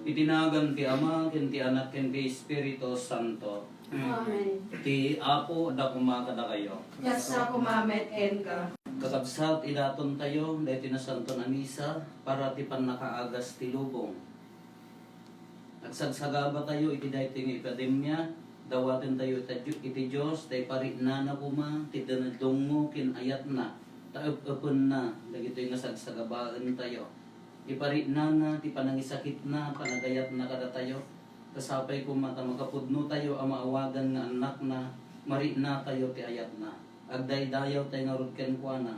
Itinagan ti Ama, ken ti Anak, ken ti Espiritu Santo. Amen. Ti Apo, da kumakada kayo. Yasa kumamet ken ka. Kakabsat, idaton tayo, dahil tinasanto na misa, para ti panakaagas ti lubong. Agsagsagaba tayo, iti dahil ting ipademya, dawatin tayo iti Diyos, tayo parinana kuma, ti danadungo, kinayat na, taupupun na, dagito yung nasagsagabaan tayo. Iparinana, ti panangisakit na, panagayat na kada tayo, kasapay kumata makapudno tayo, ang maawagan nga anak na, mari na tayo, ti ayat na. Agdaydayaw tayo nga rudken kwa na.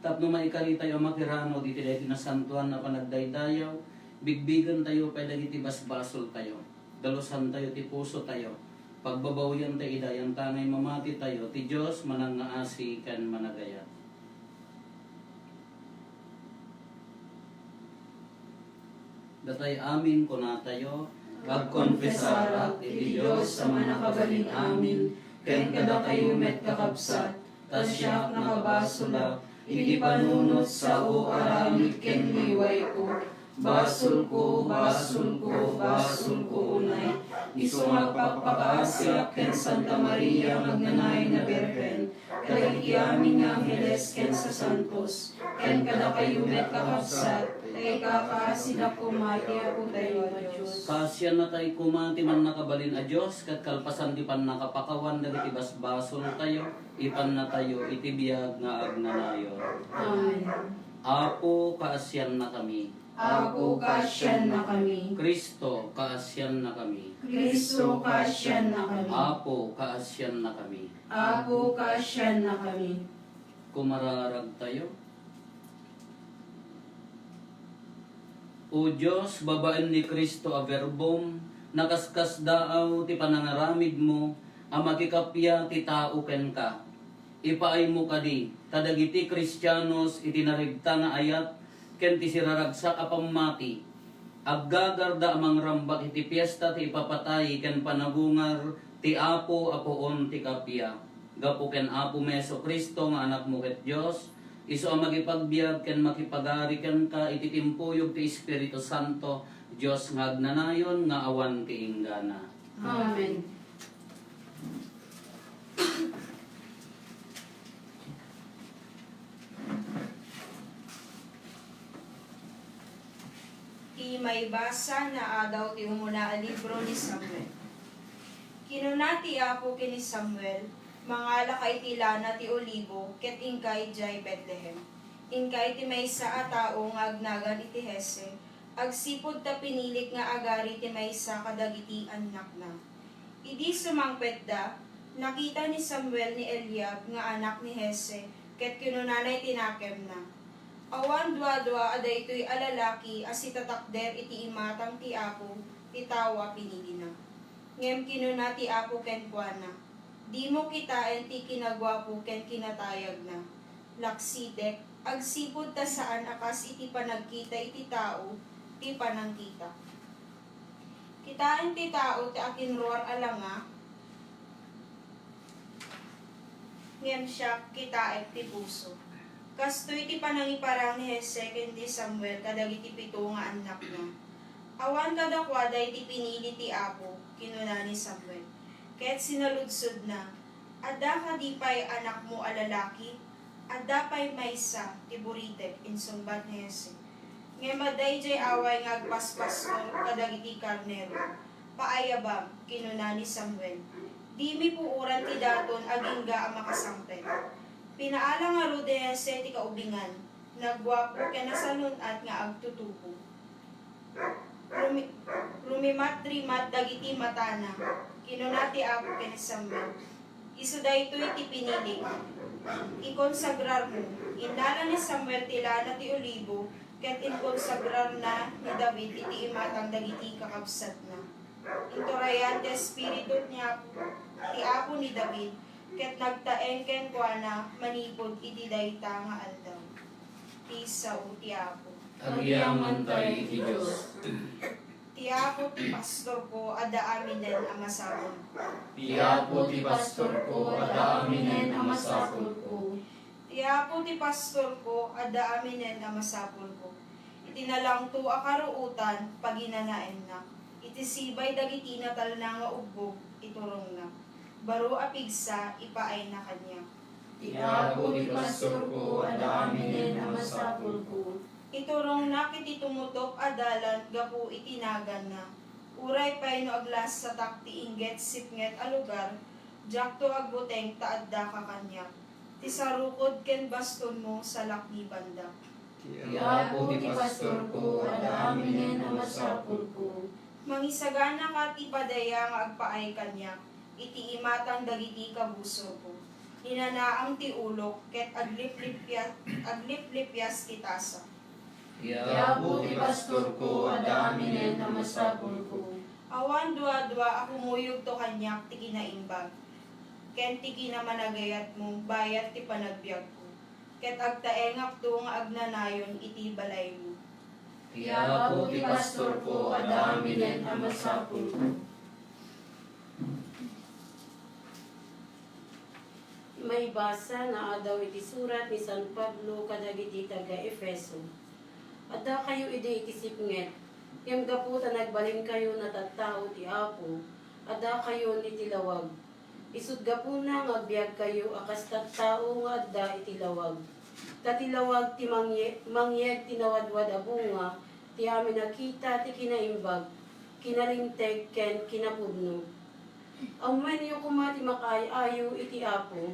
Tapno maikari tayo makirano, diti dahil tinasantuan na panagdaydayaw, bigbigan tayo, pwede iti basbasol tayo. Dalusan tayo, ti puso tayo. Pagbabawian tayo, idayang tangay mamati tayo, ti Diyos manangaasi kan managayat. Datay amin kunatayo, Pagkonfesarat, iti Diyos sa manakabalin amin, ken kada kayo met kakabsat, tas siya nakabasula, iti panunot sa o aramid ken liway ko, basul ko, basul ko, basul ko unay, iso magpapakaasya ken Santa Maria magnanay na Birhen, kadagiti amin nga Angeles ken sa Santos, ken kada kayo met kakabsat, kay kakasida kumati ako tayo a Diyos. Kasya na tayo kumati man nakabalin a Diyos, kat kalpasan di pan nakapakawan, dagiti basbasol tayo, ipan na tayo, iti biyag nga agnanayon. Amen. Apo, kaasyan na kami. Ako kasyan na kami. Kristo, kaasyan na kami. Kristo kasyan na kami. Apo, kaasyan na kami. Ako kasyan na kami. Kumararag tayo. O Diyos, babaen ni Kristo a verbum, nakaskas daaw ti panangaramid mo, ang makikapya ti tao ken ka. Ipaay mo kadi, tadagiti Kristiyanos itinarigta nga ayat, ken ti siraragsak a pamati. Aggagarda amang rambak iti piyesta ti ipapatay ken panagungar ti Apo apoon ti kapya. Gapo ken Apo Meso Kristo nga anak mo ket Dios, iso ang magipagbiag ken makipagari ken ka iti timpuyog ti Espiritu Santo, Dios nga agnanayon nga awan ti inggana. Amen. Ti may basa na adaw ti umuna a libro ni Samuel. Kinunati Apo kini Samuel, mangala kay ti lana ti olibo, ket ingkay jay Bethlehem. Ingkay ti maysa a tao nga agnagan iti Hese, agsipod ta pinilik nga agari ti maysa kadagiti anak na. Idi sumangpet da, nakita ni Samuel ni Eliab nga anak ni Hese, ket kinunanay tinakem na. Awan dua-dua aday ito'y alalaki as itatakder iti imatang ti Apo, ti tawa pinili na. Ngem kinuna ti Apo ken kuana, di mo kitain ti kinagwapo ken kinatayag na. Laksidek, agsipod ta saan akas iti panagkita iti tao, ti panangkita. Kitain ti tao ti akinruar alanga, ngem siya kitain ti puso. Kastoy ti panangiparang ni Hese ken ti Samuel kadagiti pito nga anak na. Awan kadakwaday ti pinili ti Apo, kinuna ni Samuel. Ket sinaludsod na, adda ka di pay anak mo a lalaki, adda pay maysa ti buritek insumbat ni Hese. Ngemaday jay away nga agpaspastor kadagiti karnero. Paayabam, kinuna ni Samuel. Di mi puuran ti daton agingga ang makasangpet. Pinaala nga ro de Hese ti kaubingan, nagwapo ken nasalun-at nga agtutubo. Rumimat-rimat dagiti matana, kinunati Apo ken ni Samuel. Isu daytoy ti pinili, ikonsagrar mo. Indala ni Samuel tilana ti olibo, ket inkonsagrar na ni David iti imatang dagiti kakabsat na. Inturayan ti espiritu niya ti Apo ni David, ket nagtaeng ken kuana manipod iti dayta nga aldaw. Ti sao ti Apo. Agyaman tayo iti Diyos. Ti Apo ti pastor ko, ada aminen ang masapol. Ti Apo ti pastor ko, ada aminen ang masapul ko. Ti Apo ti pastor ko, ada aminen ang masapol ko. Itinalang to akaruutan, paginanaen na. Iti sibay dagiti natal na nga ugbog, iturong na. Baro apigsa, ipaay na kanya. Ti Apo ti pastor ko, ada aminen ang masapul ko. Iturong na kiti tumutok adalan, gapu itinagan na. Uray pay no aglas sa takti inget sipnget alugar, jakto agbuteng taadda ka kanya. Ti sarukod ken baston mo sa lakdi banda. Ti Apo ti pastor ko, ada aminen ang masapul ko. Mangisagana ka ti padaya nga agpaay kanya, iti imatang dagiti kabuso ko. Ninanaang ti ulok, ket aglip-lipyas ti tasa. Ti Apo ti pastor ko, ada aminen ang masapul ko. Awan dua-dua ako muyog to kanyak ti kinaimbag. Ken ti kinamanagayat mo, bayat ti panagbiag ko. Ket agtaengak to nga agnanayon iti balay mo. Ti Apo ti pastor ko, ada aminen ang masapul ko. May basa na adaw iti surat ni San Pablo kadagiti taga Efeso. Adda kayo iti sipnget, kem gaputa nagbalin kayo na tattao ti Apo, adda kayo ni tilawag. Isud gapuna nga biag kayo akas tattao nga adda iti lawag. Tatilawag ti mangyeg tinawadwad a bunga, ti amin nakita ti kinaimbag, kinalinteg ken kinapudno. Amen yo kumati makaayo iti Apo,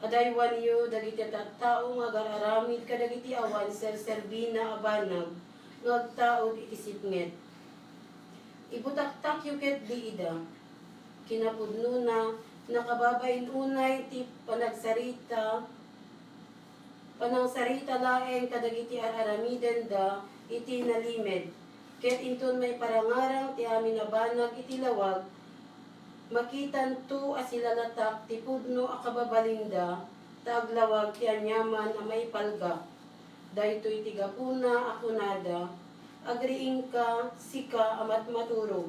adaywan yo dagiti tattao nga gararamid kadagiti awan serserbina abanag ngagtaod iti sipnget. Ibutaktak yu ket di ida. Kinapudno na nakababain unay ti panangsarita laeng kadagiti araramiden da iti nalimed. Ket inton may parangarang ti amin abanag iti lawag, makitan to asilalatak ti pudno a kababalinda, taglawag ti anyaman a may palga. Daytoy ti gapuna akunada, agriing ka, sika amat maturog.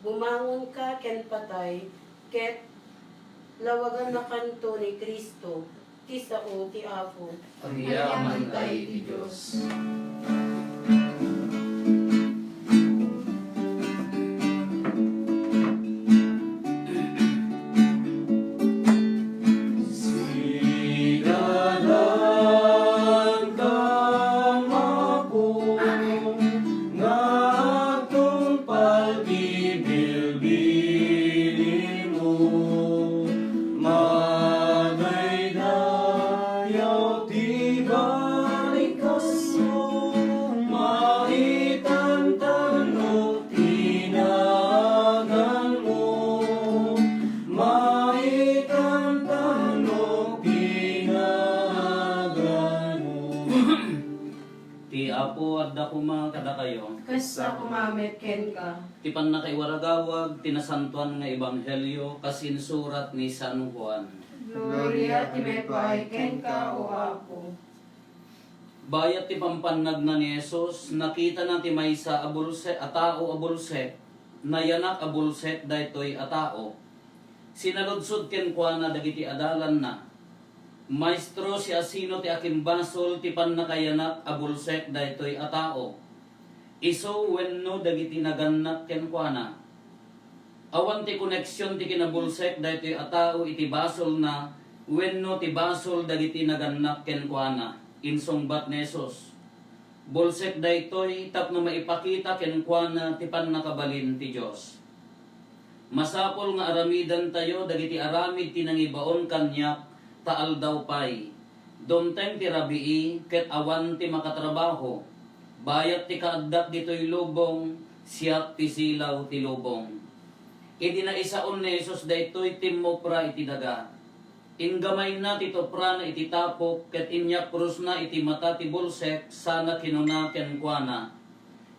Bumangon ka ken patay, ket lawagan na kanto ni Kristo, ti sao ti Apo. Agyaman tayo iti Diyos. Ti Apo adda kuma kada kayo. Kasta kumamet ken ka. Ti pannakaiwaragawag tinasantuan nga ebanghelyo kasin surat ni San Juan. Gloria ti mepay ken ka o Apo. Bayat ti pampannag na ni Jesus, nakita na ti maysa abulset, atao abulset, nayanak abulset daytoy atao. Sinaludsod ken kuana dagiti adalan na. Maestro si asino ti akimbasol ti pannakayanak abulset daytoy atao. Iso wenno dagiti naganak ken kuana. Awan ti koneksyon ti kinabulset daytoy atao iti basol na wenno ti basol dagiti naganak ken kuana. Insungbat ni Jesus. Bulsek daytoy tapno maipakita ken kuana ti pannakabalin ti Dios. Masapol nga aramidan tayo dagiti aramid ti nangibaon kanyak taal daw pay. Domteng ti rabii, ket awan ti makatrabaho. Bayat ti kaaddak dito'y lubong, siyat ti silaw ti lubong. Idi na isaon ni Jesus daytoy timmopra iti daga. Ingamay na ti topra na iti tapok, ket inya krus na iti mata ti bulsek, sana kinuna ken kuana.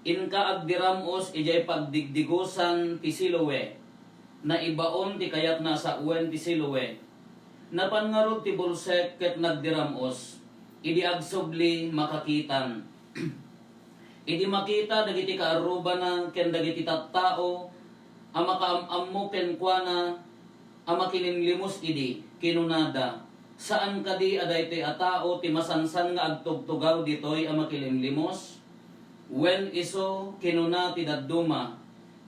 Inka agdiramos ijay pagdigdigusan ti Siloe, na ibaon ti kayat na sa uwen ti Siloe. Napangarod ti bulsek ket nagdiramos, idi agsubli makakitan. Idi makita dagiti kaaruba na ken dagiti tattao, ama kaamammo ken kuana, ama kininlimos idi, kinunada. Saan kadi aday ti atao ti masansan nga agtugtugaw ditoy ama kilinlimos? Wen iso kinuna ti dadduma.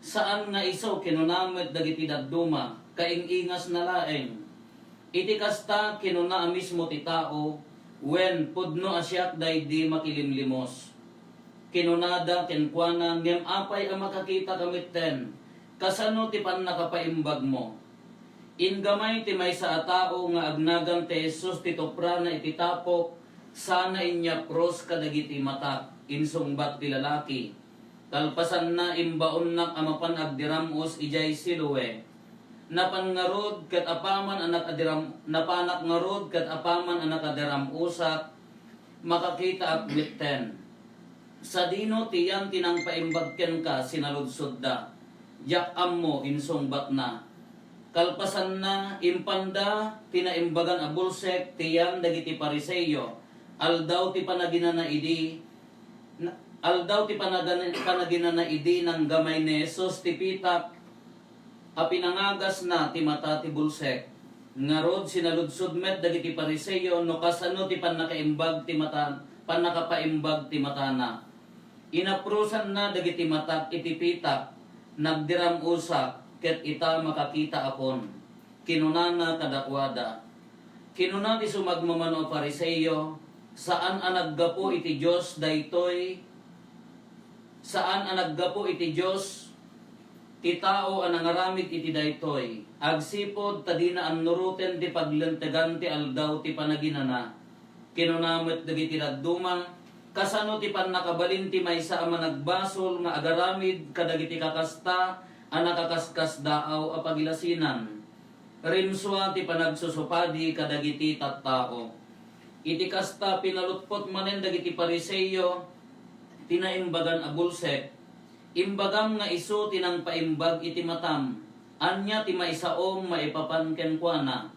Saan nga iso kinunamet dagiti dadduma, kaingingas na laeng. Iti kasta kinuna mismo ti tao, wen pudno asyak daydi makilimlimos. Kinunada kenkwana ngem apay ang makakita kamitten, kasano ti pan nakapaimbag mo. Ingamay ti may sa atao nga agnagan ti Jesus ti topra na ititapok, sana inya cross kadagiti matak, insungbat ti lalaki. Kalpasan na imbaon nak amapan agdiramos ijay Siloe. Napangarod ket apaman anak adiram, napanak ngarod ket apaman anak adiram usak, makakita agmitten. Sa dino tiyan tinang paimbagken ka sinaludsod da, jak ammo insungbat na. Kalpasan na impanda tinaimbagan a bulsek tiyan dagiti Pariseyo, aldaw ti panaginana idi ng gamay ni Jesus ti pitak, a pinangagas na ti mata ti bulsek. Ngarod sinaludsod met dagiti Pariseyo no kasano ti panakaimbag ti mata, panakapaimbag ti mata na. Inaprusan na dagiti matak iti pitak, nagdiram usak, ket ita makakita akon. Kinunana kadakwada. Kinuna ti sumagmamano Pariseyo, saan anaggapo iti Dios daytoy, saan anaggapo iti Dios, ti tao anangaramid iti daytoy. Agsipod tadina ang nuruten ti paglentegan ti aldaw ti panaginana. Kinunamet dagiti dadduma, kasano ti pan nakabalin ti maysa a managbasol nga agaramid kadagiti kakasta a nakakaskas daaw a pagilasinan. Rimswa ti panagsusupadi kadagiti tattao. Iti kasta pinalutpot manen dagiti Pariseyo, tinaimbagan a bulsek. Imbagam nga isu tinang paimbag iti matam. Anya ti maisaom maipapan kenkwana.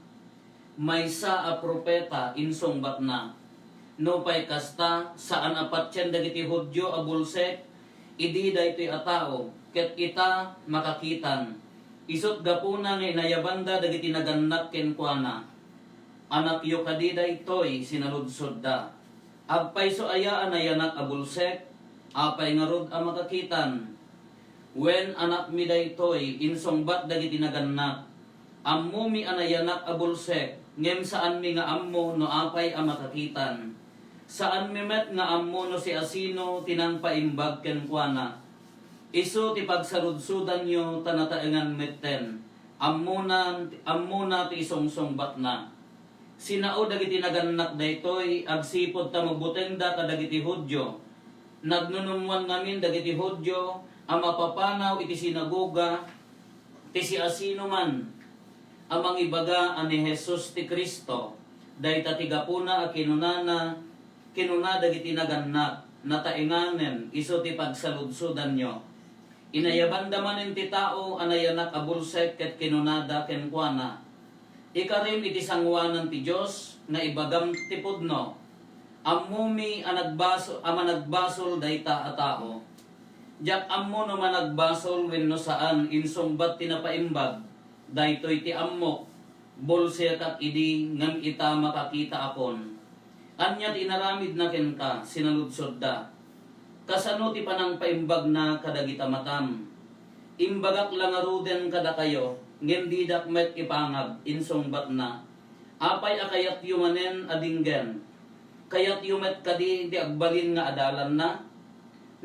Maysa a propeta insungbat na. No pay kasta saan apatyan dagiti Hudyo a bulsek, idi daytoy a tao, ket ita makakitan. Isut gapuna nga inayabanda dagiti nagannak kenkwana. Anak yo kadida itoy sinaludsod da. Agpayso aya anayanak a bulsek, apay ngarod a makakitan. Wen anak mi daytoy insungbat dagiti nagannak. Ammo mi anayanak a bulsek, ngem saan mi nga ammo no apay a makakitan. Saan mi met nga ammo no si asino tinang paimbag kenkwana. Isu ti pagsarudsudan nyo tanataengan metten. Ammo na ti isungsungbat na. Sinao dagiti nagannak daytoy agsipod ta magbuteng da kadagiti Hudyo. Nagnunumwan ngamin dagiti Hudyo ang mapapanaw iti sinagoga ti si asino man amang ibaga ani Jesus ti Kristo. Dayta ti gapuna a kinuna dagiti nagannak nataenganen isu ti pagsaludsudan nyo. Inayabanda manen ti tao anayanak a bulsek ket kinunada kenkwana. Ikarim iti sangwanan ti Dios nga ibagam ti pudno. Ammumi nagbasol dayta a tao. Jak ammo no managbasol wenno saan insungbat ti napaimbag. Daytoy ti ammo bulsek at idi ngem ita makakita akon. Anya ti inaramid na kenka sinaludsod da. Kasano ti panang paimbag na kadagita matam. Imbagak langaruden kada kayo, ngem didak met ipangab, insungbat na. Apay akayat yumanen adinggen. Kayat yumet kadi di agbalin nga adalan na.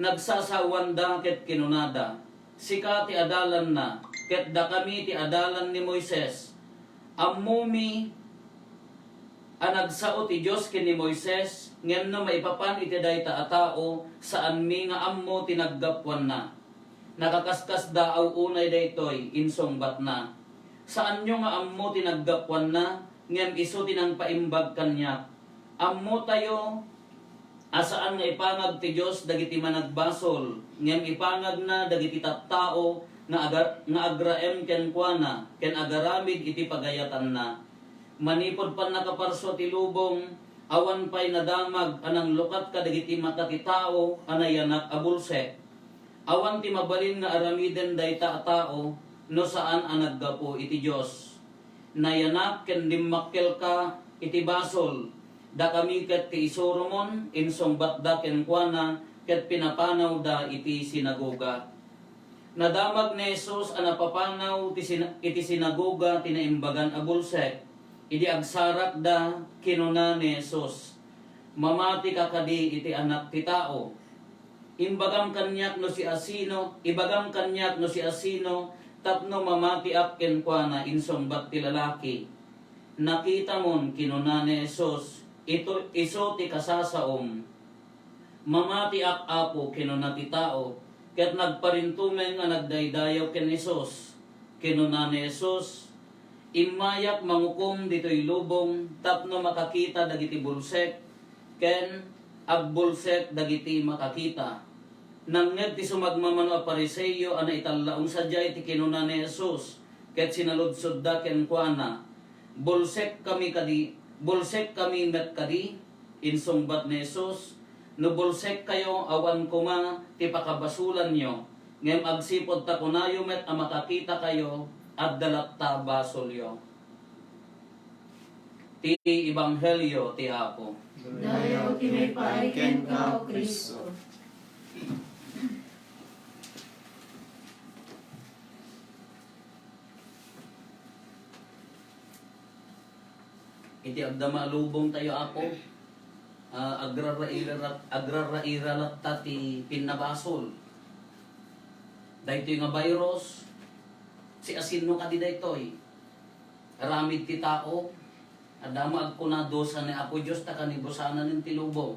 Nagsasawan da ket kinunada. Sika ti adalan na, ket da kami ti adalan ni Moises. Ammumi Anagsaot ti Dios ken ni Moises ngenno maipapan iti dayta a tao saan mi nga ammo tinaggapwan na. Nakakaskas daaw unay daytoy insongbat na. Saan nyo nga ammo tinaggapwan na ngem iso tinang paimbag kanya. Ammo tayo asaan nga ipangag ti Dios dagiti managbasol ngem ipangag na dagiti tattao nga agraem ken kuana ken agaramid iti pagayatan na. Manipod pan nakaparso ti lubong, awan pa'y nadamag anang lukat kadagiti mata ti tao, anayanak abulsek. Awan ti mabalin nga aramiden dayta a tao, no saan anaggapo iti Dios. Nayanak ken dimmakkel ka iti basol, da kami ket ti isurumon, insongbat da ken kuana, ket pinapanaw da iti sinagoga. Nadamag ni Jesus anapapanaw iti sinagoga tinaimbagan abulsek. Idi agsarak da kinuna ni Jesus. Mamati ka kadi iti anak ti tao. Imbagam kanyak no si asino, ibagam kanyak no si asino, tapno mamati ak ken kuana insongbat ti lalaki. Nakita mon kinuna ni Jesus, ito iso ti kasasaom. Mamati ak apo kinuna ti tao, ket nagparintumen nga nagdaydayaw ken Jesus. Kinuna ni Jesus, imayak mangukom dito'y lubong, tapno makakita dagiti bulsek, ken agbulsek dagiti makakita. Nangngeg ti sumagmamano a Pariseyo ana italaong sadyay ti kinuna ni Jesus, ket sinaludsod da ken kuana, bulsek kami met kadi, insongbat ni Jesus, no bulsek kayo awan kuma ti pakabasulan nyo, ngem agsipod ta kunayo met a makakita kayo, at dalatta basolyo. Ti Ebanghelyo ti Apo. Dayaw ti may paiken ka o Kristo. Iti agdama lubong tayo Apo. Agrarairalat ti pinnabasol. Daytoy nga virus, si asin mo kadi daytoy. Ramid ti tao, adama agkunadosa ni Apo Dios ta kanibusanan ng tilubong.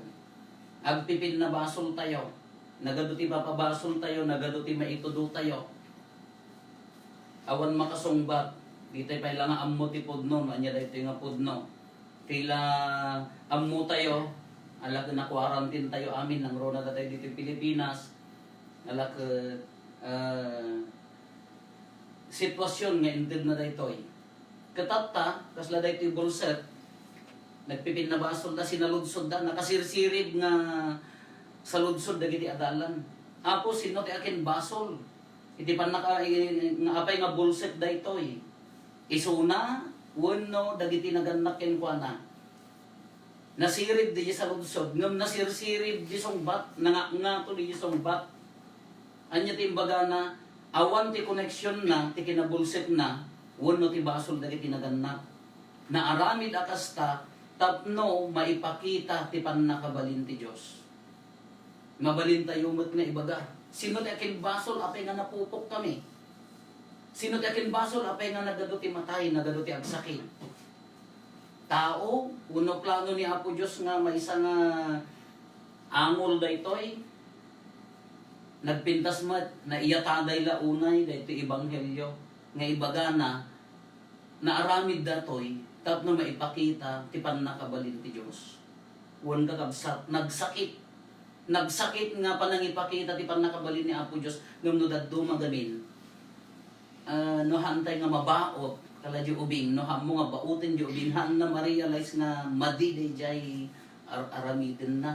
Agpipin na basol tayo. Nagaduti papabasol tayo, nagaduti maitudo tayo. Awan makasungbat. Ditay pa ilang ammo ti pudno, anya daytoy nga pudno. Kila ammo tayo, alag na quarantine tayo amin nang rona tayo dito Pilipinas. Alag sitwasyon nga indid na daytoy. Katata, kasla daytoy bulset, nagpipin na basol na sinaludsod da, nakasirsirib nga sa ludsod dagiti adalan. Apo sino ti akin basol. Iti pan nga apay nga bulset daytoy. Isuna, wenno dagiti naganak ken kuana. Nasirib di sa ludsod, ngem nasirsirib di songbat, nga to di songbat. Anya ti imbaga na awan ti koneksyon na, ti kinabulset na, wenno ti basol dagiti naganak. Naaramid akasta, tapno maipakita ti pannakabalin ti Dios. Mabalin tayo met nga ibaga. Sino ti akin basol apay nga napupok kami? Sino ti akin basol apay nga nagaduti matay, nagaduti agsakit? Tao, uno plano ni Apo Dios nga maisa nga angol daytoy. Nagpintas mat na iyataday la unay daytoy ebanghelyo nga ibaga na naaramid datoy tapno maipakita ti pannakabalin ti Dios. Wen kakabsat nagsakit. Nagsakit nga panangipakita ti pannakabalin ni Apo Dios ngem no dadto magamin. No hantay nga mabaot kala di ubing no hammo nga bautin di ubing han na ma-realize nga madi dayjay aramiden na.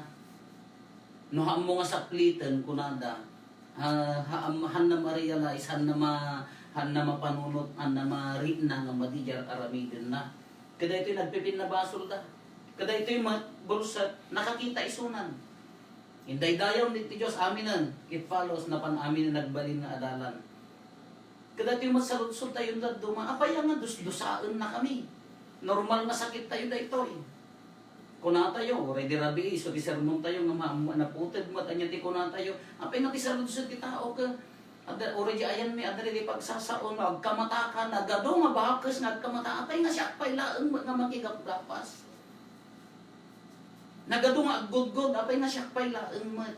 No hammo nga sakliten kunada han na ma-realize han na mapanunot han na marina nga madijar aramiden na. Kada ito'y nagpipin na basol da. Kada ito'y bulsat nakakita isunan. Inday dayaw ni ti Dios aminan. It follows na pan amin na nagbalin nga adalan. Kada ito'y masaludsod tayo na duma. Apay nga dusaan na kami. Normal na sakit tayo da ito'y. Kuna tayo, ready rabi, so ti sermon tayo nga naputed mo tanya ti kuna tayo. Apay nga ti saludsod ti tao ka. Already ayan mi adre di pagsasaon agkamata ka nagado nga bakas nagkamata apay nga siya pay laeng nga magigapgapas. Nagado nga agod-god, apay nga siya pay laeng mat.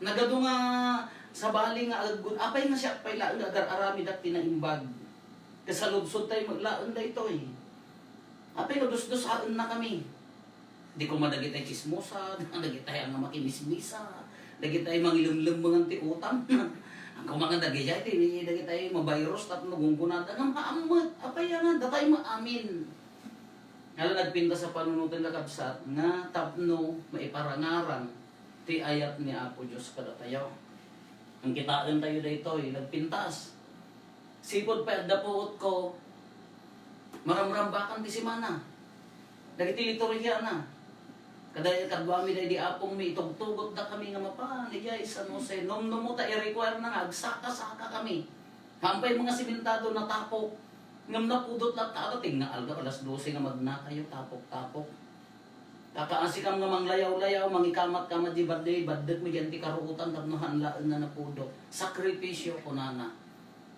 Nagado nga sa bali nga agod, apay nga siya pay laeng agar arami dak tinaimbag. Kasaludsod tayo maglaeng da ito eh. Apay nga dus-dusaan na kami. Di ko madagi tayo chismosa, madagi tayo nga makimismisa, dagi tayo mangilumlum mga ti utang. Ang kumanga dagi siya, dagi tayo mabayros at nagunggunatan ng maamot. Apay nga, datay maamin. Hala nagpinta sa panunutan na kabsat nga tapno maiparangaran ti ayat ni Apo Diyos kada tayo. Ang kitaan tayo dito nagpintas. Sipod pa dapuot ko maramrambakan ti simana. Dagiti liturhiya na. Kada kadwami di apong mi itugtugot da kami nga mapa ni Jay San Jose nom ta i-require na nga agsaka-saka kami. Hampay mga simentado na tapok. Ngam na pudot lang tayo, tingnan alga, alas 12 nga magnatayo, tapok-tapok. Kakaasi kam nga manglayaw-layaw, mangikamat-kamat di baday, badat mo dyan ti karuutan, tapnohan laan na napudot. Sakripisyo ko nana.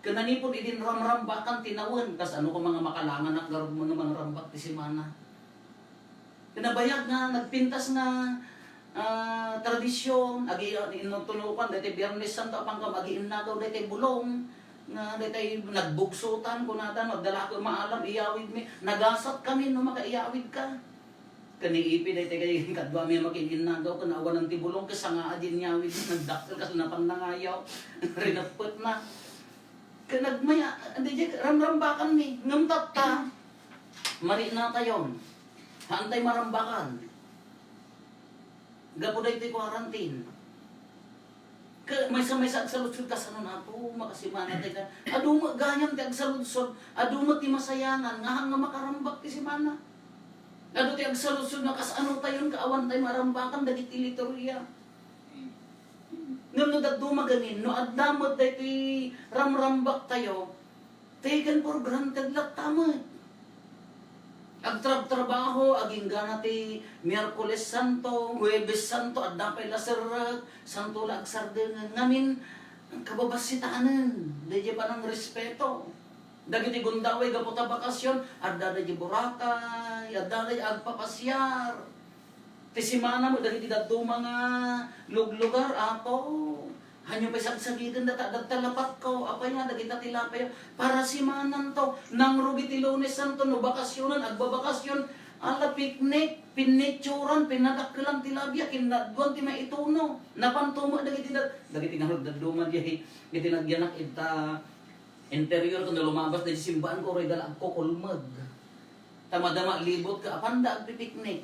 Kananipod idin ramrambakan tinawan, kas ano ko mga makalangan at garog mo nga mga rambak ti simana. Kinabayag nga, nagpintas nga tradisyon, agi inutunukan, dati Biyernes Santo, apang ka, agi inagaw, dati bulong, nga dahil nagbugsutan ko nata, magdala ko maalam, iyawid mi. Nagasat kami no makaiyawid ka. Kaniipi dahil kay kadwa mi makininagaw ko naawan ng tibulong kasi nga adin yawid nagdakil kasi napang nangayaw. Rinapot na. Kanagmaya, hindi ramrambakan mi. Ngamtat ta. Mari na tayon. Hantay marambakan. Gapo dahil quarantine. May agsaludsod ka sa na po, makasimana tayo ka. Aduma ganyang ti agsaludsod, aduma ti masayangan, nga hang makarambak ti simana. Ado ti agsaludsod na kas ano tayon, kaawan tayo marambakan, dagiti liturya. Ngam no daduma ganin, no adamot tayo ti ramrambak tayo, taken for granted lang tamad. Agtrabaho, aging gana ti Miyerkules Santo, Huwebes Santo, at dapay lasarag, Santo la agsardengan. Ngamin, kababasitaanan, dadya pa ng respeto. Dagiti gundaway, gaputa bakasyon, at dadya Boracay, at dadya agpapasyar. Ti simana mo, dagiti dadto mga lugar, apo. Hanyo pa sagsagitan data talapat ko apa nya dagita tilapay para simanan to nang rugi ti Lunes Santo no bakasyonan agbabakasyon ala picnic pinituran pinadakkelan tilabya kinadgon ti maituno napantuma dagiti nga daduma di iti nagyanak ita interior kuno lumabas dagiti simbahan ko ray dala ko kulmag tamadama libot ka apanda agpipiknik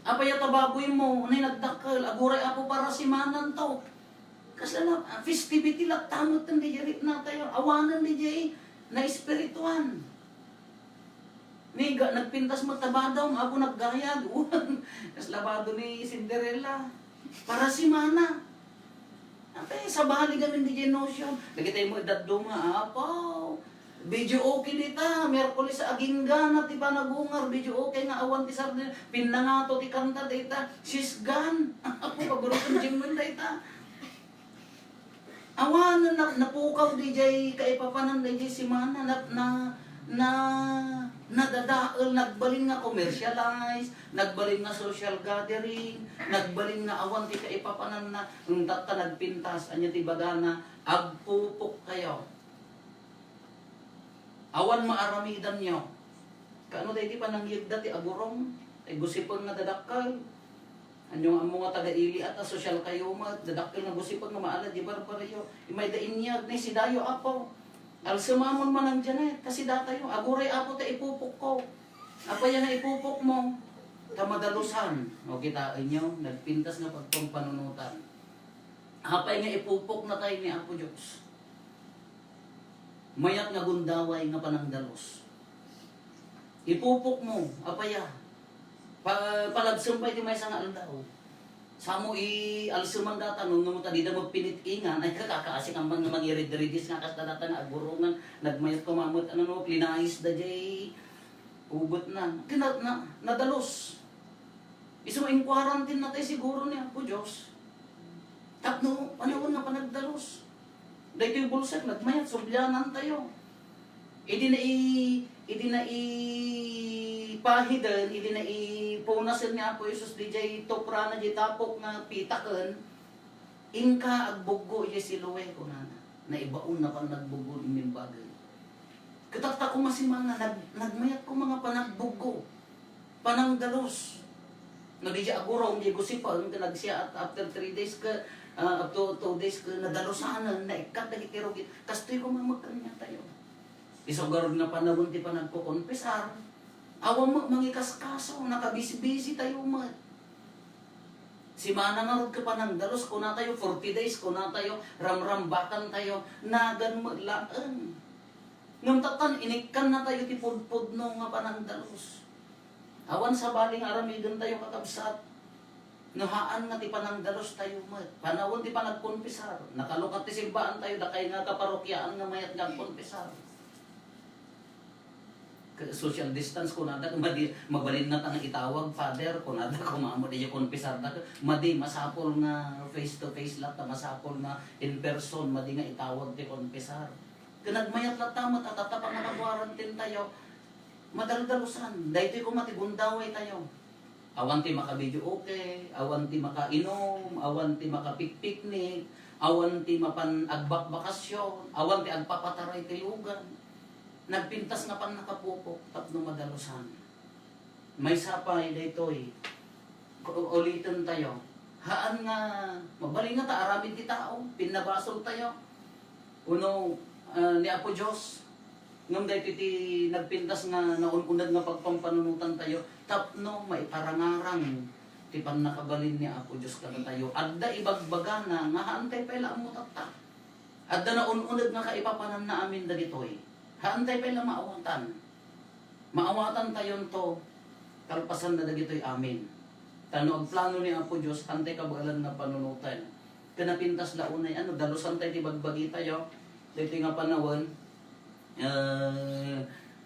apa yata baboy mo unay nagdakkel aguray apo para simanan to. Kasi na, festivity lang tamot ng diyarit na tayo. Awanan ni Jay na espirituan. Niga, nagpintas mo tabadaw, ako naggayag. Kasi labado ni Cinderella. Para si Mana. Ate, sa bahali kami ni Jay Notion. Nagitay mo edad duma, apaw. Video okay dita, Miyerkules sa aginggan at iba nagungar. Video okay nga awan ti sardi. Pinangato ti kanta dita. Sisgan. Ako, pagurutan Jim mo dita. Awanan na napukaw DJ kay papanan DJ si Mana nadadaal nagbalin nga commercialize, nagbalin nga social gathering, nagbalin nga awan ti kay papanan na tata nagpintas anya ti bagana agpupok kayo. Awan maaramidan nyo. Kaano dahil ti panangyigda ti agurong, ay gusipon nga dadakal. Ano ang mga taga-ili at social kayo dadakil na gusipag nga maala di barbaryo imay dainyag na si dayo apo alsamamon man ang dyan kasi datayo aguray apo ta ipupok ko apa yan na ipupok mo tamadalusan o kitain nyo nagpintas nga pagtong panunutan apay nga ipupok na tayo ni Apo Diyos mayat nga gundaway nga panangdalos ipupok mo apaya palagsumpay ti may sangal daw. Samo alsuman data nung ta di mo pinitingan ay kakakaasi kang mga mangirid-ridis nga kasta data nga agurungan nagmayat ko mamot ano no plinais da jay ubot na nadalos. Isu in quarantine na tayo siguro niya po Diyos. Tapno panahon nga panagdalos. Dahil yung bulsak nagmayat subyanan tayo. Idi na ipahidan, idi na punasin niya po Isus di jay topra na jay tapok nga pitaken, ingka agbugo jay siluwe ko na ibaon na pang nagbugo imin bagay. Katakta ko masimang na nagmayat ko mga panagbugo, pananggalos. No di jay aguro, di gusipan, nagsiya at after 3 days ka, up to 2 days ka nadalosanan, na ikat na kitirogit, kastoy ko mamagkanya tayo. Isang na panahon ti pa nagkukonfesar, awang mangikaskaso, nakabisi-bisi tayo mat. Si Mana nga ka pa ng dalos, kuna tayo 40 days, kuna tayo ramrambakan tayo, nagan maglaan. Ngam tatan, inikan na tayo ti pudpud no nga pa ng dalos. Awan sa baling aramidon tayo kakabsat. Nahaan nga ti panang dalos tayo mat. Panahon ti pa nagkonfesar, nakalukat ti simbaan tayo, dakay nga kaparokyaan nga mayat nga konfesar. Social distance ko nada mabalin na tanang itawag father ko nada ko maamo di konpisar na madi masapol nga face to face lat masapol nga in person madi nga itawag ti konpisar kanagmayat lat tamat at atapang nakawarantin tayo madaldalusan daytoy ko matigundaway tayo awan ti makabidyo okay awan ti makainom awan ti makapikpiknik awan ti mapan agbakbakasyon awan ti agpapataray ti lugan. Nagpintas nga pan nakapupok, tapno madalusan. May sapay dito ulitin tayo. Haan nga, mabaling nga ta, aramid ti tao, pinabasol tayo. Uno, ni Apo Diyos, ngam dahil ti nagpintas nga, naununad nga pagpampanunutan tayo, tapno may parangarang, ti pan nakabalin ni Apo Diyos kada tayo. Adda ibagbaga na, nga haantay pa ilaan mo tata. Adda na ununad nga kaipapanan na amin dagitoy. Haantay pa ilang maawatan. Maawatan tayo to, kalpasan na dagito'y amin. Tano, ang plano ni Apo Diyos, hantay kabagalan na panunutan. Kanapintas launay, dalusan tayo, tibagbagi tayo. Dito nga panahon,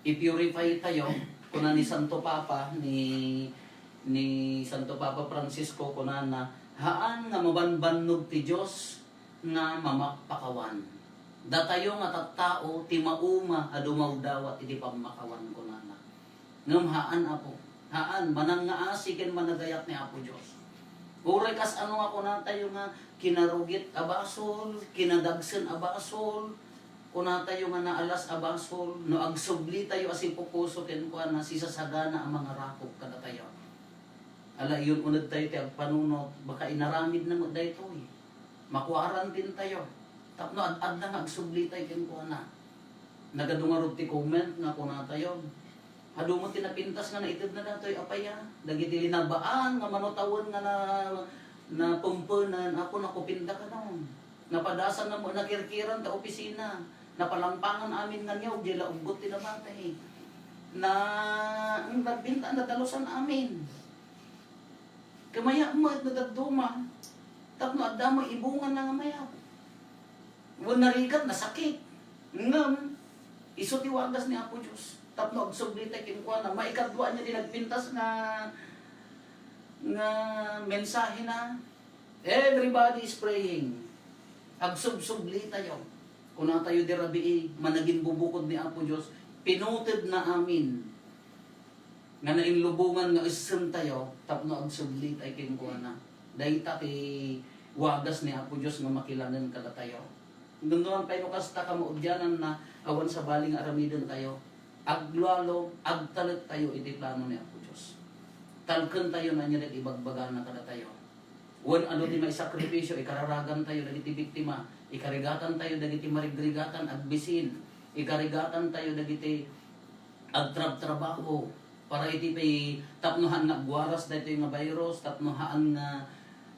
i-purify tayo, kuna ni Santo Papa, ni Santo Papa Francisco, kuna na, haan nga mabanbanog ti Diyos, nga mamakpakawan. Datayo nga tattao, ti mauma, adumaw dawat, iti pamakawan ko na. Ngam haan Apo, haan, manang nga asikin managayat ni Apo Diyos. Uray kas ano ako na tayo nga, kinarugit abasol, kinadagsen abasol, kuna tayo nga naalas abasol, no agsubli tayo asin pupusokin ko na sisasagana ang mga rakop kada tayo. Ala yun unad tayo ti agpanunot, baka inaramid na mo dayto makuaran din tayo. Tapno ad na nga agsubli tayo kin ko na. Nagadungarod ti comment nga kuna tayo. Adu mo tinapintas nga naitid na datoy apaya. Dagiti linabaan nga manotawon nga na pumpunan ako nakupinda ka noon. Napadasan na mo nakirkiran ta opisina. Napalampangan amin nga niyaw di laugot tinabatay. Na ang nagbinta na dalusan amin. Kamaya mo at nadaduma. Tapno adda mo ibungan na nga maya. Wala narigat na sakit. Ngam, iso tiwagas ni Apo Diyos. Tapno agsublita kinuha na maikadwa niya din nagpintas nga mensahe na everybody is praying. Agsubsubli tayo. Kung na tayo dirabi managing bubukod ni Apo Diyos, pinutid na amin. Nga nainlubungan nga isem tayo, tapno agsubli tayo kinuha na. Dahil taki wagas ni Apo Diyos nga makilanan kada tayo. Dunduan pa inukas ta kamaudyanan na awan sa baling aramidon tayo. Aglalo, agtalit tayo iti plano ni Apo Diyos. Talken tayo na niya ibagbagan na kada tayo. Wan ano di may sakripisyo, ikararagan tayo dagiti biktima, ikarigatan tayo dagiti marigrigatan agbisin, ikarigatan tayo dagiti agtrab-trabaho para iti pay tapnohan nga guwaras dayto nga virus, tapnohan nga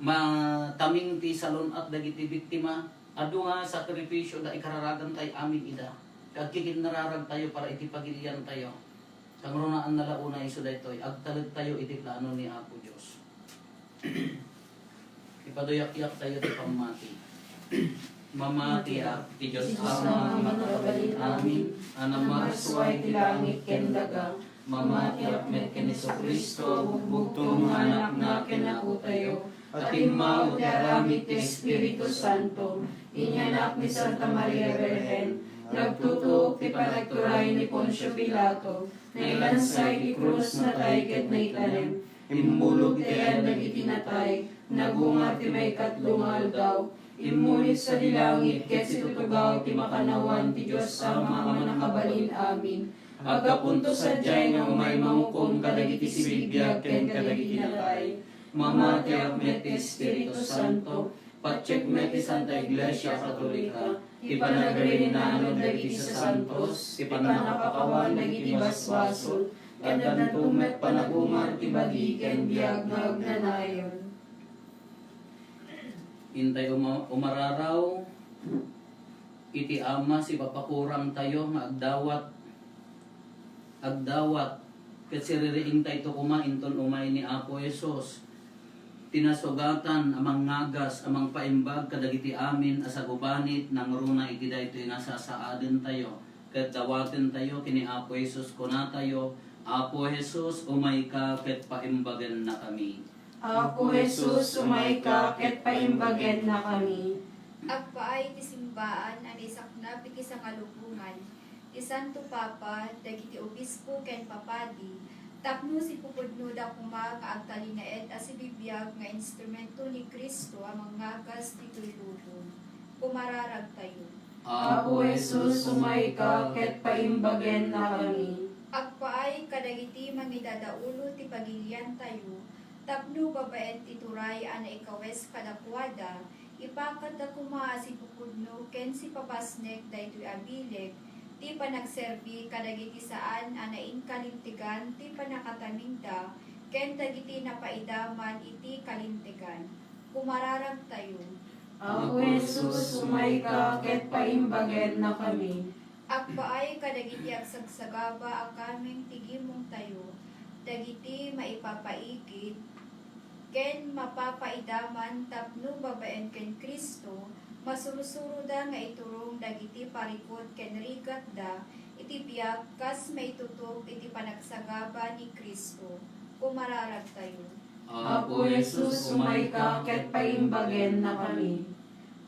mataming ti salon at dagiti biktima. Adu nga sakripisyo da ikararagan tayo amin ida. Kagkikid nararag tayo para iti pagilian tayo. Kangrunaan na launa iso daytoy agtalit tayo iti plano ni Apo Diyos. Ipaduyak-yak tayo ti pamati. Mamati ti Diyos Ama managabalin amin. Anang maasway ti langit ken daga. Mamati met ken Kristo bugtong anak na ken ako tayo. At imao ti aramid ti Espiritu Santo. Inyanak ni Santa Maria Virgen, nagtutuok ti panagturay ni Poncio Pilato, na ilansay ti krus na tayo ket na itanem, Immulog tayan dagiti natay, nagungar ti may katlong aldaw. Immulit sa dilangit, ket situtugaw ti makanawan ti Diyos sa mga nakabalin amin. Agapunto sadyay nga umay mahukom kadagiti sibibiyag ken kadagiti natay. Mamati akmet ti Espiritu Santo, patsek met ti Santa Iglesia Katolika, ti panagrinanod dagiti sa santos, ti panakakawan dagiti basbason, ken tumet panagungar ti bagi ken biag nga agnanayon. Intay umararaw, iti ama si papakurang tayo nga agdawat, ket siririing tayo to kumainton umay ni Apo Esos. Tinasugatan amang ngagas, amang paimbag kadagiti amin asagubanit nang runa iti daytoy nasasaaden tayo. Ket dawaten tayo kini Apo Esos kuna tayo, Apo Esos umay ka ket paimbagen na kami. Apo Jesus, sumay ka, ket paimbagen na kami. Agpaay ti simbaan ani saknap iti sangalubungan. Ti Santo Papa dagiti obispo ken papadi. Tapno si pupudno da kuma kaagtalinaed as bibiyag nga instrumento ni Kristo amang ngagas ditoy lubong. Pumararag tayo. Apo Jesus, sumay ka, ket paimbagen na kami. Agpaay kadagiti mangidadaulo ti pagilian tayo. Tapno babaen ti turay ana ikawes kadakwada. Ipakat da kuma si pupudno ken si papasnek daytoy abileg. Ti panagserbi kadagiti saan anain kalintigan ti panakataminda ken dagiti napaidaman iti kalintigan. Kumararag tayo. Apo Jesus, sumay ka, ket paimbagen na kami. Agpaay kadagiti agsagsagaba ang kaming tigimong tayo. Dagiti maipapaigid ken mapapaidaman tapno babaen ken Kristo. Masurusuro da nga iturong dagiti parikot ken rigat da iti biag kas maitutog iti panagsagaba ni Kristo. Pumararag tayo. Apo Jesus, sumay ka, ket paimbagen na kami.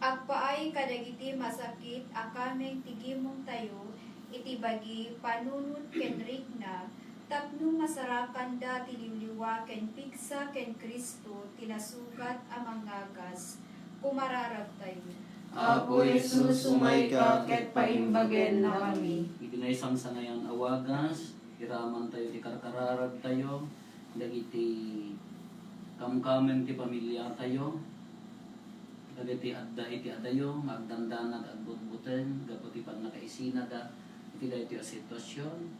Agpaay kadagiti masakit a kaming tigimong tayo iti bagi panunot ken rigna tapno masarakan da ti liwliwa ken pigsa ken Kristo tinasugat amang ngagas. Pumararag tayo. Apo Jesus, sumay ka, ket paimbagen na kami. Iti na isang sanayan awagas, iraman tayo ti karkararag tayo, dagiti kamkamen ti pamilya tayo, dagiti adda iti adayo, magdandanat at butbuten, gaputi pan nakaisina da, iti da iti sitwasyon.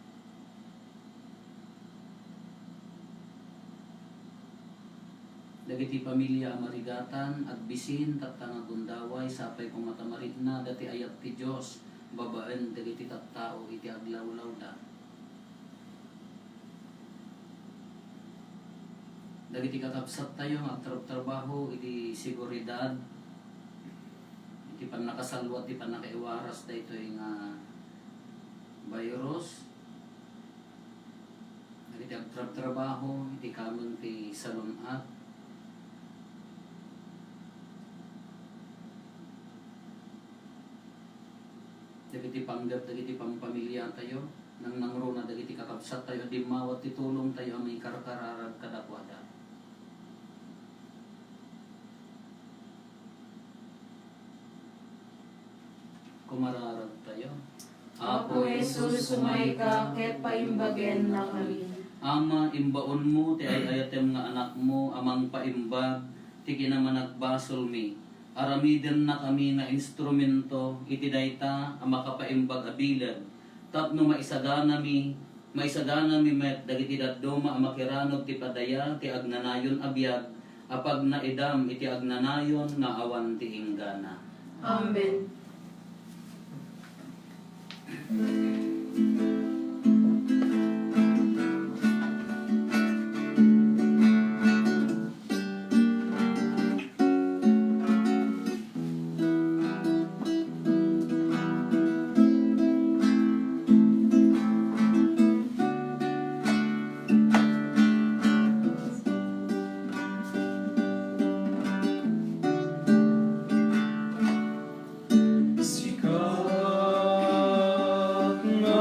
Dagiti pamilya marigatan at bisin tatanga gundaway sapay kung matamarit na dati ayat ti Dios babaen dagiti tattao iti aglawlaw da. Dagiti kakabsat tayo agtrabaho iti seguridad iti panakasalwa iti panakaiwaras daytoy nga virus. Dagiti agtrabaho iti kamen ti salunat dagiti panggap dagiti pampamilya tayo nang nangruna dagiti kakabsat tayo di mawat titulong tayo ang may karkararag kadakwada. Kumararag tayo. Apo Jesus, sumay ka, ket paimbagen na kami. Ama, imbaon mo ti ayatem nga anak mo amang paimbag ti kinamanagbasol mi. Aramiden na kami nga instrumento iti dayta ang makapaimbag abilag. Tapno maisagana mi met dagiti dadduma ang makiranog ti padaya ti agnanayon abiyag apag naidam iti agnanayon nga awan ti inggana. Amen. Sikat nga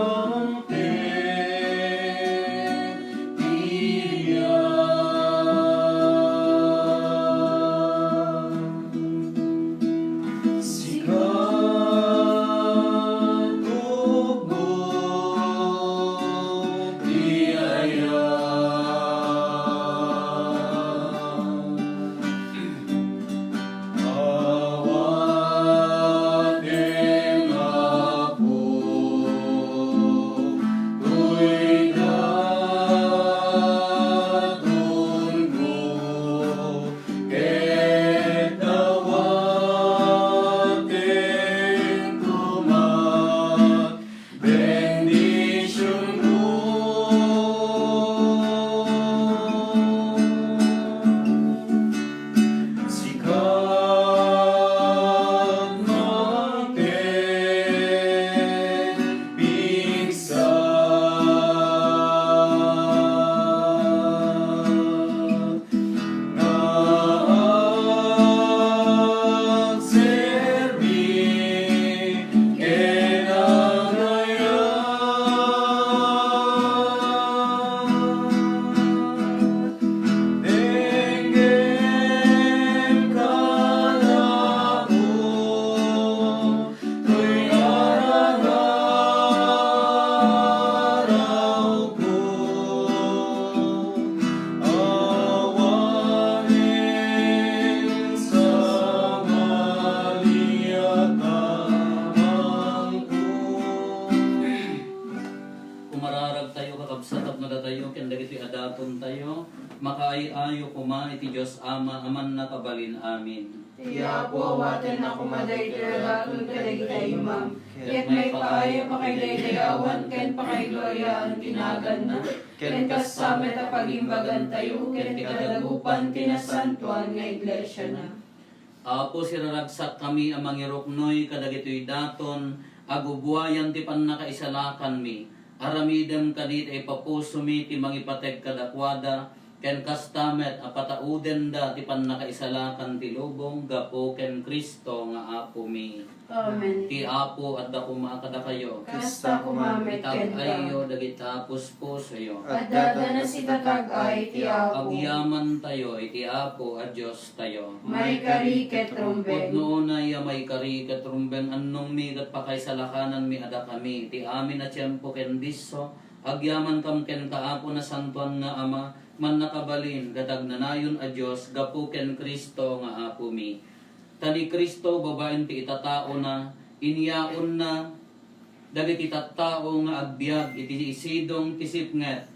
Ama aman nakabalin amin. Tiya po awaten ako maday tiradatun kadagiti imam. Ket may paaya pa kay daydayawan ken pa kay gloryaan tinagan na. Ken kasamet a pagimbagan tayo ken ti kadagupan tinasantuan nga iglesia na. Apo siraragsak kami amang iroknoy kadagitoy daton agubuayan ti pannakaisalakan mi. Aramidem kadit ay papuso mi ti mangipateg kadakwada ken kastamet apatauden da ti pannakaisalakan ti lubong gapo ken Kristo nga apo mi. Amen. Ti apo at dako maakada kayo. Kasta kumamet ken Itag ka. ayo dagita puspuso At dada na si tatag ay ti apo. Agyaman tayo iti apo at Diyos tayo. May kariket Pud rumbeng. noon ay may kari katrumbeng annong migat pa kay salakanan mi ada kami. Ti amin at tiyempo ken diso. Agyaman kam ken kaapo na santuan nga ama. Man nakabalin gadag nanayon a Diyos. Gapu ken Kristo nga apo mi. Tani Kristo babaen ti itatao na. Iniyaon na. Dagiti tattao nga agbyag iti isidong tisipnget.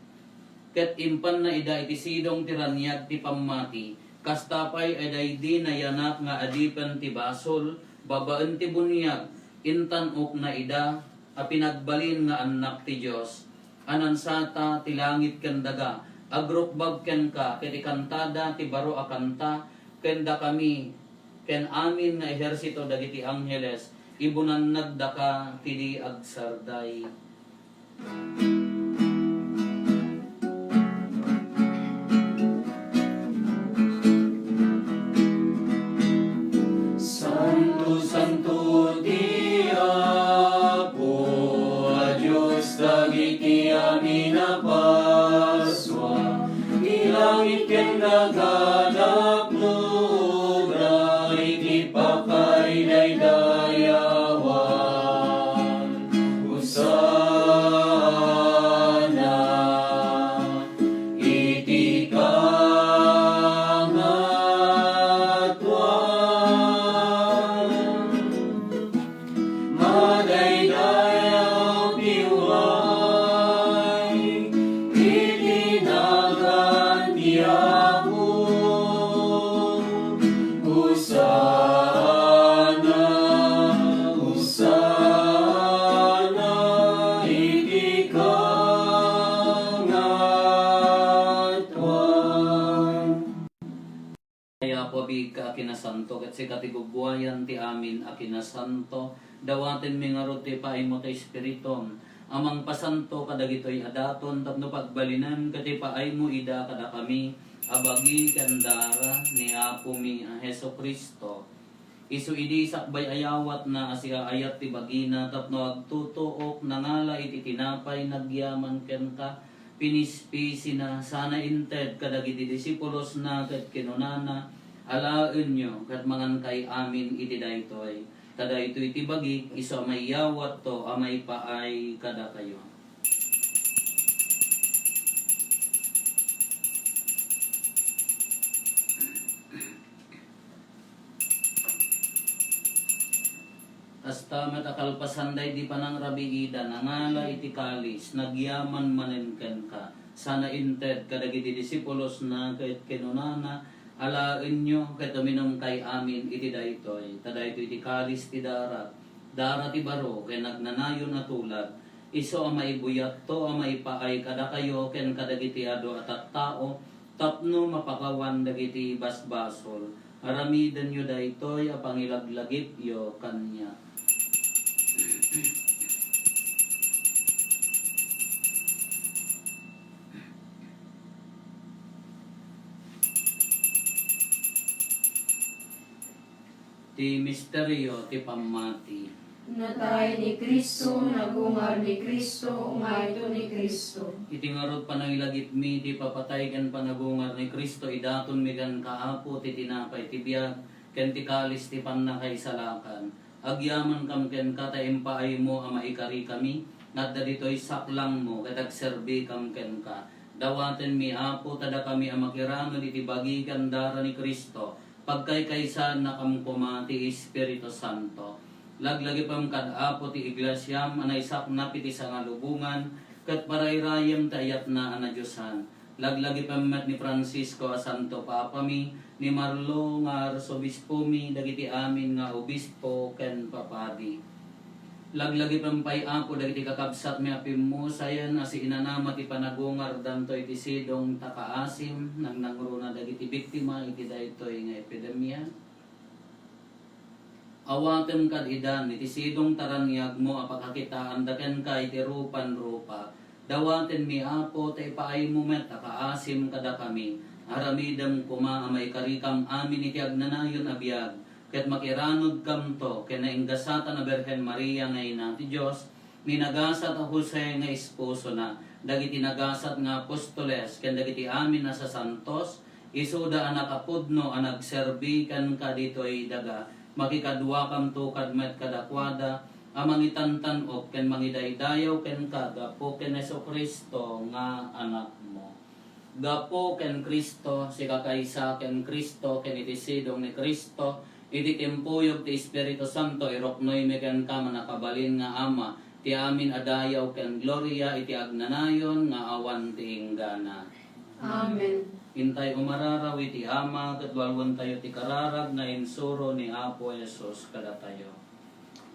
Ket impan na ida iti sidong tiranyag ti pammati. Kastapay ay daydi na yanak nga adipen ti basol, babaen ti bunyag, intan ok na ida, a pinagbalin nga anak ti Dios. Anansata ti langit ken daga, agrukbag ken ka, ket ikantada ti baro a kanta, ken da kami, ken amin nga ehersito dagiti angheles, ibunan nagdaka ti di agsarday. Santo, Santo, Ti Apo, a Diyos dagiti amin na paswa. Ilangit ken naganap lugra, iti pakay daydayawan. Hosana, iti madaydayaw piway, itinagan ti Apo. Hosana, Hosana, iti kangatuan. Kaya po ka akinasanto, ket si katigubuayan ti amin akinasanto, dawaten mi nga ti paimo ti Espiriton, amang pasanto kadagitoy adaton, tapno pagbalinan kati paay mo ida kada kami, abagi kandara ni Apo mi a Heso Kristo. Isu idi sakbay ayawat na asiya ayat ti bagina, tapno agtutuok nangala iti tinapay nagyaman ken ka, pinispisi na sana inted kadagiti disipulos na ket kinunana alaen nyo ket mangan kay amin iti daytoy tada ito iti bagi iso may yawat to amay paay kada kayo. Hasta matakalpasanday di panang rabiida nangala iti kalis nagyaman manenken ka sana inted kadagiti disipulos na ket kinunana alaen nyo ket uminom kay amin iti daytoy tadayto iti kalis ti darat ti baro ken nagnanayon a tulad iso a maibuyat to a maipaay kada kayo ken kadagiti ado at tao tapno mapakawan dagiti basbasol aramiden nyo daytoy a pangilaglagip yo kanya. Ti misteryo ti pammati. Natay ni Kristo, nagungar ni Kristo, umayto ni Kristo. Iti ngarod panangilagip mi ti papatay ken panagungar ni Kristo idaton mi kan kaapo ti tinapay ti biag ken ti kalis ti pannakaisalakan. Agyaman kam ken kata impaay mo a maikari kami nadda ditoy saklang mo ket agserbi kam ken ka. Dawaten mi apo tada kami a makirangan iti bagikan dara ni Kristo. Pagkay-kaysan na kamkuma ti Espiritu Santo. Laglagi pam kad-apo ti iglesyam anay saknap iti sangalubungan ket parayrayem ti ayat na anadyosan. Laglagi pamat ni Francisco a Santo Papa mi, ni Marlo nga Arsobispo mi, dagiti amin nga obispo ken papadi. Laglagi pampay apo dagiti kakabsat mi apim mo, sayan asi inanamat ipanagungar danto iti sidong takaasim, nang nangruna dagiti biktima iti daytoy nga epidemya. Awaten kad idan iti sidong taranyag mo apakakitaan daken ka iti rupan-rupa. Dawaten mi apo tay paay mo met akaasim kada kami. Aramidam kuma amay karikam amin iti agnanayon abiyag. Ket makiranod kam to ken nainggasata na Berhen Maria nga ina ti Dios. Minagasat a Jose nga esposo na. Dagiti nagasat nga apostoles ken dagiti amin na sa santos. Isuda anak apudno a nagserbi ken kaditoy daga. Makikadwa kam to kadmet kadakwada. Amang itantanok ken mangidaydayaw ken kagapo ken Jesucristo nga anak mo. Gapo ken Kristo si kakaysa ken Kristo ken iti sidong ni Kristo iti timpuyog ti Espiritu Santo iroknoy mi ken ka manakabalin nga ama ti amin adayaw ken gloria iti agnanayon nga awan ti inggana. Amen. Intay umararaw iti ama ket walwon tayo ti kararag nga insuro ni Apo Jesus kada tayo.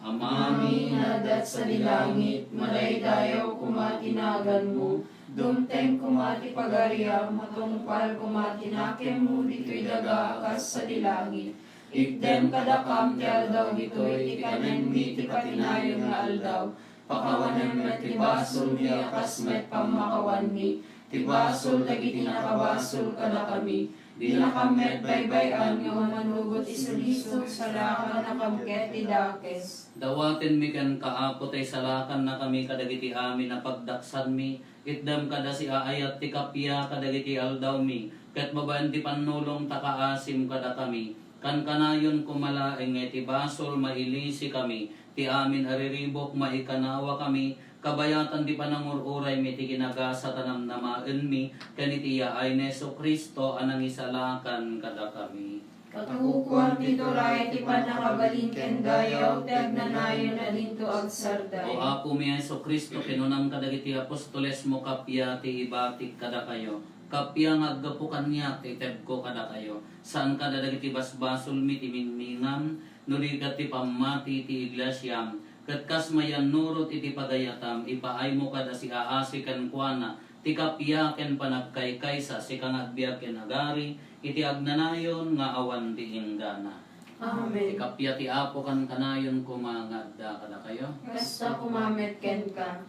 Amin nadat sa dilangit, malaydayaw kumatinagan mo, dumteng kumati pagariam, matungpal kumatinakem mo, dito'y daga akas sa dilangit. Ikdem kadakam ti aldaw dito'y, tikanen mi ti patinayon nga aldaw, pakawanan met ti basol mi akas met pamakawan mi, ti basol dagiti nakabasol kada kami, di nakamet baybayan nga manugot isulisog sa lakan na kamket ti dakes. Dawaten mi ken kaapo tay salakan na kami kadagiti amin na pagdaksan mi. Itdam kada si aayat ti kapya kadagiti aldaw mi. Ket mabaen ti panulong takaasim kada kami. Kan kanayon kumalaeng ti basol mailisi kami. Ti amin ariribok maikanawa kami. Kabayatan di panangururay mi ti ginagasa tanamnamaen mi. Ken iti yaay ni Jesucristo anang isalakan kada kami. Katukuan dito ray ti panakabalin ken dayaw ti agnanayon na dinto agsarday. O Apo mi Jesucristo kinunam kadagiti apostoles mo kapya ti ibatik kada kayo. Kapya nga aggapukan niya ti tebko kada kayo. Saan kada dagiti basbasol mi ti minmingam nuligat ti pamati ti iglesyam. Ket kas mayan nurot iti pagayatam ipaay mo kada si aasi ken kuana ti kapya ken panagkaykaysa si kang agbiag ken agari iti agnanayon nga awan ti inggana. Amen. Ti kapya ti Apo kan kanayon kumangadda kada kayo. Basta kumamet ken ka.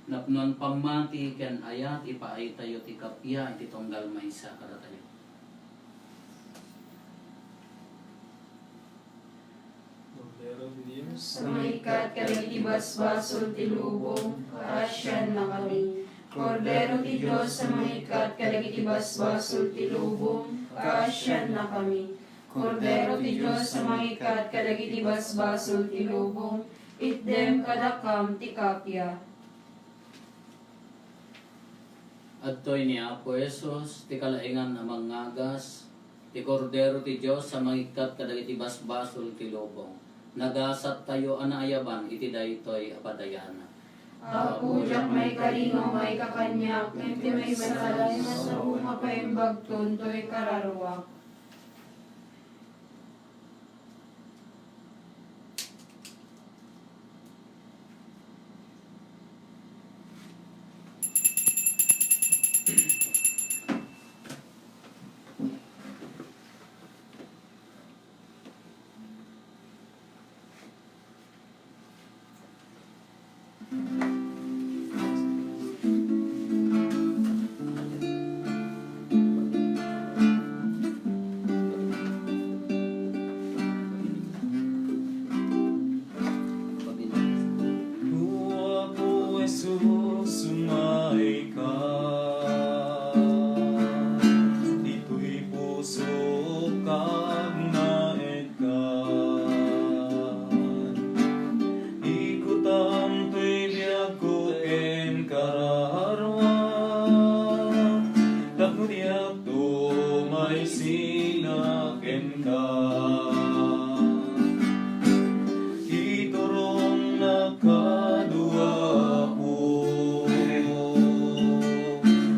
Napnon pamati ken ayat ipaay tayo ti kapya iti tunggal maysa kada tayo. Sa maikat kadagiti basbasol ti lubong, kaasyan na kami. Kordero ti Diyos sa maikat kadagiti basbasol ti lubong, kaasyan na kami. Kordero ti Diyos sa maikat kadagiti basbasol ti lubong, itdem kadakam ti kapya. Adtoy ni Apo Jesus ti kalaingan amang ngagas ti kordero ti Dios sa mangikat kadagiti basbasol ti lubong. Nagasat tayo anayaban iti daytoy apadayana. Apo jak may kalingaw may kakanyak, iti may masalay na sa umapaimbag tuntoy kararwak.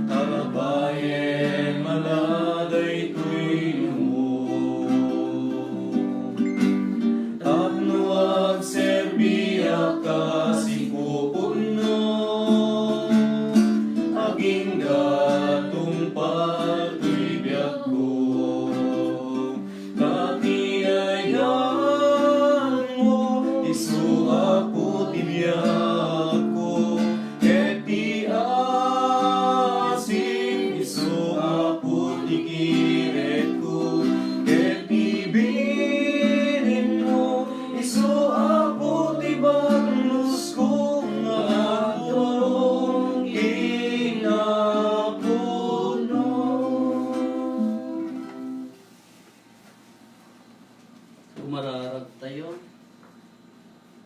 Tarabayan umararag tayo.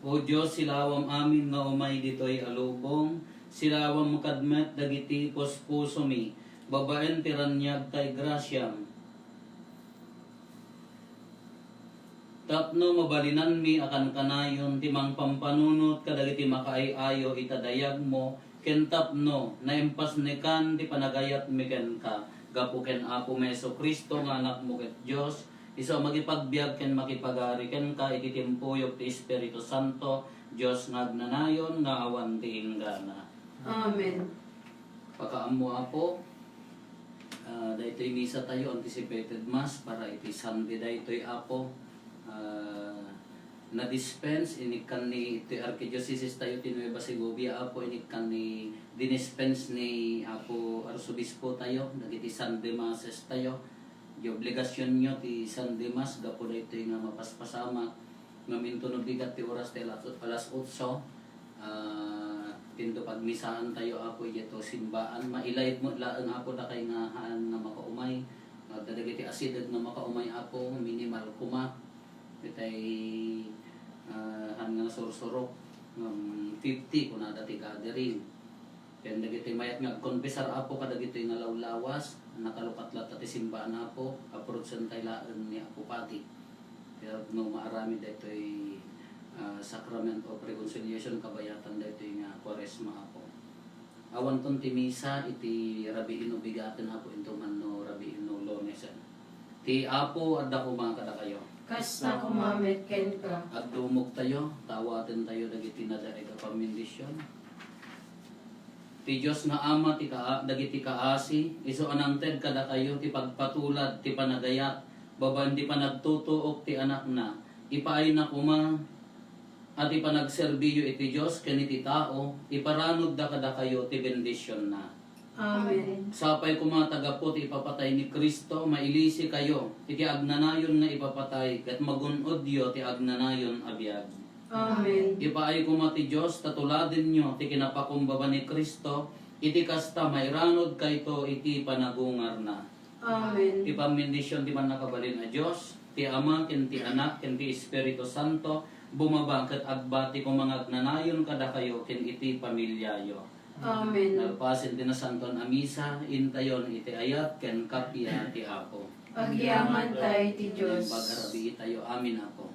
O Diyos, silawam amin nga umay ditoy alubong, silawam makadmet dagiti puso mi, babaen tiranyag kay grasyam. Tapno mabalinan mi akan kanayon, timang pampanunot kadagiti makaayayo itadayag mo, ken tapno naimpas ni kan ti panagayat mi ken ka, gapu ken Apo Meso Kristo nga anak mo ket Dios, iso magipagbiag ken makipagari ken ka iti timpuyok ti Espiritu Santo, Dios nga agnanayon nga awan ti inggana. Amen. Pakaammo Apo, daytoy misa tayo anticipated mass para iti Sunday daytoy Apo. Na-dispense inikan ni iti Archdiocese tayo ti Nueva Segovia Apo, inikan ni dinispense ni Apo Arsobispo tayo dagiti Sunday Masses tayo. Di obligasyon nyo ti Sunday Mass gapo daytoy nga mapaspasama nga minto no bigat ti oras ti alas 8. Tindo pagmisaan tayo Apo ito simbaan mailayt mo laeng Apo da kay nga haan nga makaumay dagiti asideg nga makaumay Apo minimal kuma itay han nga sursurok 50 kun ada ti gathering ken dagiti mayat nga confessor Apo kadagiti nga lawlawas nakalukatlat ti simbaan Apo approach tay laen ni Apo Pati kaya no maarami daytoy Sacrament of Reconciliation kabayatan daytoy nga Quaresma Apo. Awan ton ti misa iti Rabiino bigaten Apo into man no Rabiino Lonesan. Ti Apo adda ko mga kada kayo. Kasta kumamet ken ka. At dumog tayo, tawaten tayo dagiti nadari ka pamindisyon. Ti Dios nga Ama ti dagiti kaasi, isu anangted kada kayo ti pagpatulad ti panagayat, baban ti panagtutuok ti anak na. Ipaay na kuma at ipanagserbiyo iti Dios ken iti tao, iparanod da kada kayo ti bendisyon na. Amen. Sapay kumataga po ti ipapatay ni Kristo, mailisi kayo, iti agnanayon nga ipapatay, ket magunodyo ti agnanayon abiyag. Amen. Ipaay kumati Diyos, tatuladin nyo, ti kinapakumbaba ni Kristo, iti kasta mairanod kayto iti panagungar na. Amen. Ti pamindisyon ti manakabalin na Diyos, ti Ama, ken ti Anak, ken ti Espiritu Santo, bumaba ket agbati ko mga agnanayon kada kayo, ken iti pamilyayo. Amen. Nalpasin din na santon amisa, intayon iti ayat, ken kapya ti Apo. Agyaman tayo ti Diyos. Pag-arabi tayo, amin Apo.